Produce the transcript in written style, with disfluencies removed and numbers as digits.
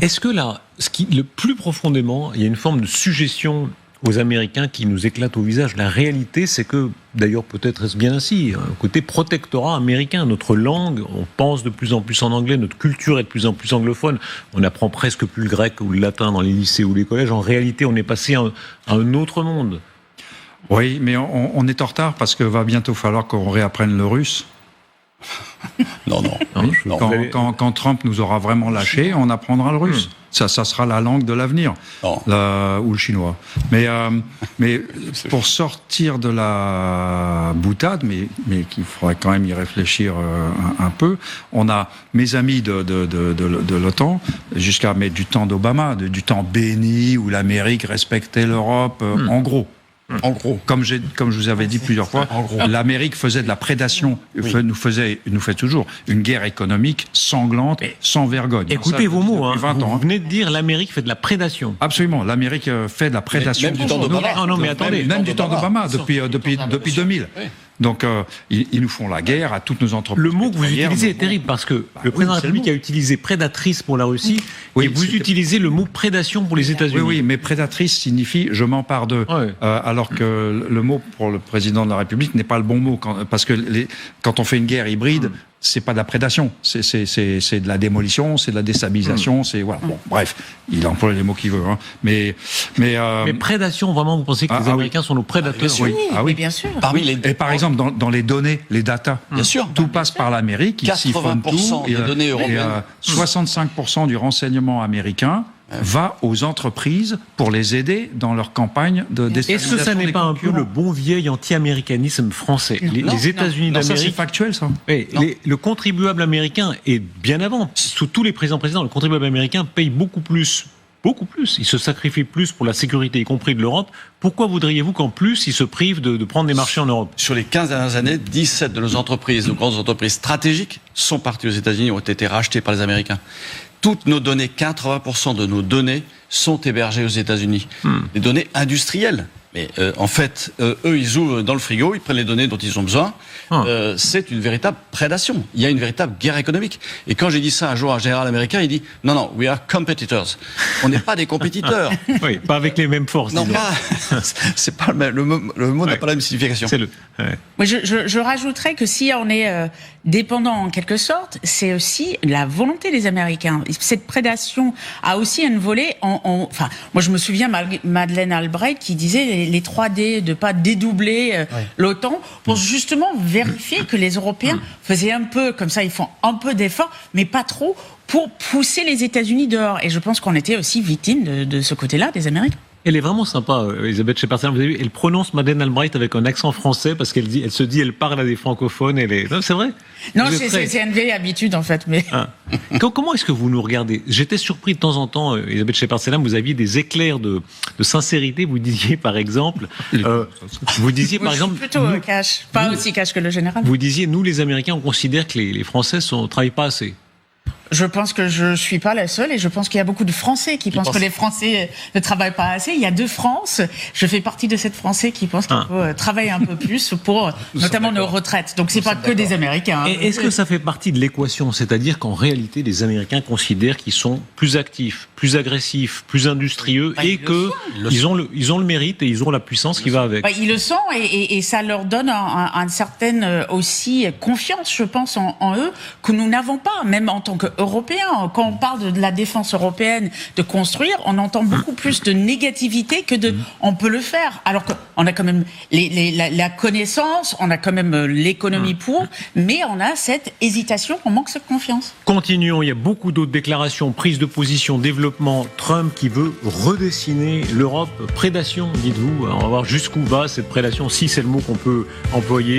Est-ce que là, le plus profondément, il y a une forme de suggestion aux Américains qui nous éclate au visage? La réalité, c'est que, d'ailleurs peut-être est-ce bien ainsi, un côté protectorat américain, notre langue, on pense de plus en plus en anglais, notre culture est de plus en plus anglophone, on apprend presque plus le grec ou le latin dans les lycées ou les collèges, en réalité on est passé à un autre monde. Oui, mais on est en retard parce qu'il va bientôt falloir qu'on réapprenne le russe. Non. Quand Trump nous aura vraiment lâchés, on apprendra le russe. Ça sera la langue de l'avenir, ou le chinois. Mais pour sortir de la boutade, mais qu'il faudrait quand même y réfléchir un peu, on a mes amis de l'OTAN, jusqu'à du temps d'Obama, du temps béni où l'Amérique respectait l'Europe, en gros. Comme je vous avais dit plusieurs fois, l'Amérique faisait de la prédation, nous fait toujours une guerre économique sanglante, sans vergogne. Écoutez vos mots, vous venez de dire dire l'Amérique fait de la prédation. Absolument, l'Amérique fait de la prédation. Même du temps d'Obama. Non, mais attendez. Même du temps d'Obama, depuis 2000. Oui. Donc, ils nous font la guerre à toutes nos entreprises. Le mot que vous utilisez est terrible parce que le président de la République a utilisé prédatrice pour la Russie et vous utilisez le mot prédation pour les États-Unis. Oui, mais prédatrice signifie je m'empare d'eux. Alors que le mot pour le président de la République n'est pas le bon mot. Parce que quand on fait une guerre hybride, c'est pas de la prédation, c'est de la démolition, c'est de la déstabilisation, c'est voilà. Bon, bref, il emploie les mots qu'il veut. Mais prédation, vraiment, vous pensez que les Américains sont nos prédateurs? Oui, bien sûr. Et par exemple, dans les données, les data, bien sûr, tout passe par l'Amérique. 80% des données européennes. 65% du renseignement américain va aux entreprises pour les aider dans leur campagne de déstabilisation. Est-ce que ça n'est pas un peu le bon vieil anti-américanisme français? Les États-Unis d'Amérique. Ça, c'est factuel, ça. Le contribuable américain, et bien avant, sous tous les présidents, le contribuable américain paye beaucoup plus. Il se sacrifie plus pour la sécurité, y compris de l'Europe. Pourquoi voudriez-vous qu'en plus, il se prive de prendre des marchés en Europe? Sur les 15 dernières années, 17 de nos entreprises, nos grandes entreprises stratégiques, sont parties aux États-Unis, ont été rachetées par les Américains. Toutes nos données, 80% de nos données sont hébergées aux États-Unis. Des données industrielles. Mais en fait, eux, ils ouvrent dans le frigo, ils prennent les données dont ils ont besoin. C'est une véritable prédation. Il y a une véritable guerre économique. Et quand j'ai dit ça un jour à un général américain, il dit « Non, we are competitors ». On n'est pas des compétiteurs. Oui, pas avec les mêmes forces. Non, c'est pas le mot n'a pas la même signification. Moi, je rajouterais que si on est dépendant en quelque sorte, c'est aussi la volonté des Américains. Cette prédation a aussi un volet. Enfin, moi, je me souviens Madeleine Albright qui disait les 3D, de pas dédoubler l'OTAN pour justement vérifier que les Européens faisaient un peu, comme ça, ils font un peu d'efforts, mais pas trop, pour pousser les États-Unis dehors. Et je pense qu'on était aussi victime de ce côté-là des Américains. Elle est vraiment sympa, Elisabeth Shepardson. Vous avez vu, elle prononce Madeleine Albright avec un accent français parce elle parle à des francophones. Non, c'est vrai. Non, c'est une vieille habitude en fait. Mais comment est-ce que vous nous regardez? J'étais surpris de temps en temps, Elisabeth Shepardson, vous aviez des éclairs de sincérité. Vous disiez par exemple, plutôt cash, pas aussi cash que le général. Vous disiez, nous les Américains, on considère que les Français ne travaillent pas assez. Je pense que je suis pas la seule et je pense qu'il y a beaucoup de Français qui pensent que les Français ne travaillent pas assez. Il y a 2 France. Je fais partie de cette Français qui pense qu'il faut travailler un peu plus pour notamment nos retraites. Donc c'est pas que des Américains. Et est-ce que ça fait partie de l'équation? C'est-à-dire qu'en réalité, les Américains considèrent qu'ils sont plus actifs, plus agressifs, plus industrieux et qu'ils ont le mérite et ils ont la puissance qui va avec. Ils le sont et ça leur donne une certaine aussi confiance, je pense, en eux que nous n'avons pas, même en tant que Européens. Quand on parle de la défense européenne, de construire, on entend beaucoup plus de négativité que on peut le faire. Alors qu'on a quand même la connaissance, on a quand même l'économie pour, mais on a cette hésitation, on manque cette confiance. Continuons, il y a beaucoup d'autres déclarations, prise de position, développement. Trump qui veut redessiner l'Europe. Prédation, dites-vous. On va voir jusqu'où va cette prédation, si c'est le mot qu'on peut employer.